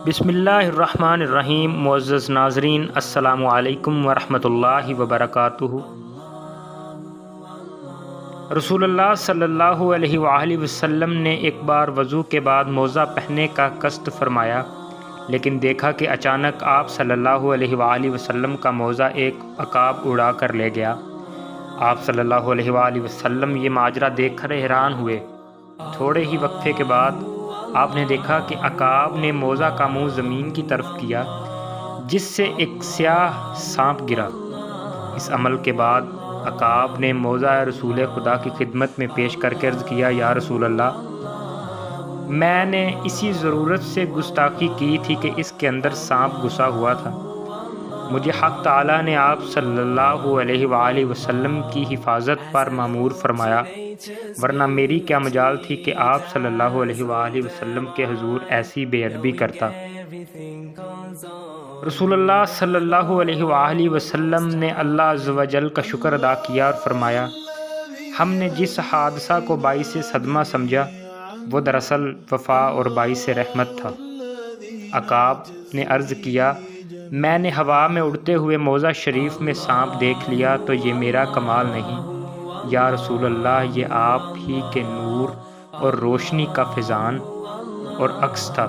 بسم اللہ الرحمن الرحیم۔ معزز ناظرین، السلام علیکم ورحمۃ اللہ وبرکاتہ۔ رسول اللہ صلی اللہ علیہ وآلہ وسلم نے ایک بار وضو کے بعد موزہ پہننے کا قصد فرمایا، لیکن دیکھا کہ اچانک آپ صلی اللہ علیہ وآلہ وسلم کا موزہ ایک عقاب اڑا کر لے گیا۔ آپ صلی اللہ علیہ وآلہ وسلم یہ ماجرا دیکھ کر حیران ہوئے۔ تھوڑے ہی وقفے کے بعد آپ نے دیکھا کہ عقاب نے موزہ کا منہ زمین کی طرف کیا، جس سے ایک سیاہ سانپ گرا۔ اس عمل کے بعد عقاب نے موزہ رسول خدا کی خدمت میں پیش کر کے عرض کیا، یا رسول اللہ، میں نے اسی ضرورت سے گستاخی کی تھی کہ اس کے اندر سانپ گھسا ہوا تھا۔ مجھے حق تعالیٰ نے آپ صلی اللہ علیہ وآلہ وسلم کی حفاظت پر مأمور فرمایا، ورنہ میری کیا مجال تھی کہ آپ صلی اللہ علیہ وآلہ وسلم کے حضور ایسی بے ادبی کرتا۔ رسول اللہ صلی اللہ علیہ وآلہ وسلم نے اللہ عز و جل کا شکر ادا کیا اور فرمایا، ہم نے جس حادثہ کو باعث صدمہ سمجھا وہ دراصل وفا اور باعث رحمت تھا۔ عقاب نے عرض کیا، میں نے ہوا میں اڑتے ہوئے موزہ شریف میں سانپ دیکھ لیا تو یہ میرا کمال نہیں، یا رسول اللہ، یہ آپ ہی کے نور اور روشنی کا فیضان اور عکس تھا۔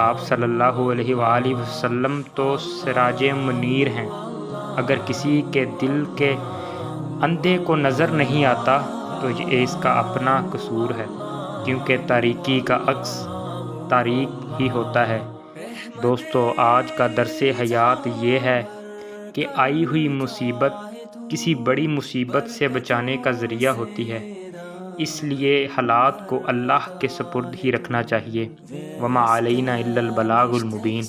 آپ صلی اللہ علیہ وآلہ وسلم تو سراج منیر ہیں، اگر کسی کے دل کے اندھے کو نظر نہیں آتا تو یہ اس کا اپنا قصور ہے، کیونکہ تاریکی کا عکس تاریک ہی ہوتا ہے۔ دوستو، آج کا درس حیات یہ ہے کہ آئی ہوئی مصیبت کسی بڑی مصیبت سے بچانے کا ذریعہ ہوتی ہے، اس لیے حالات کو اللہ کے سپرد ہی رکھنا چاہیے۔ وما علینا الا البلاغ المبین۔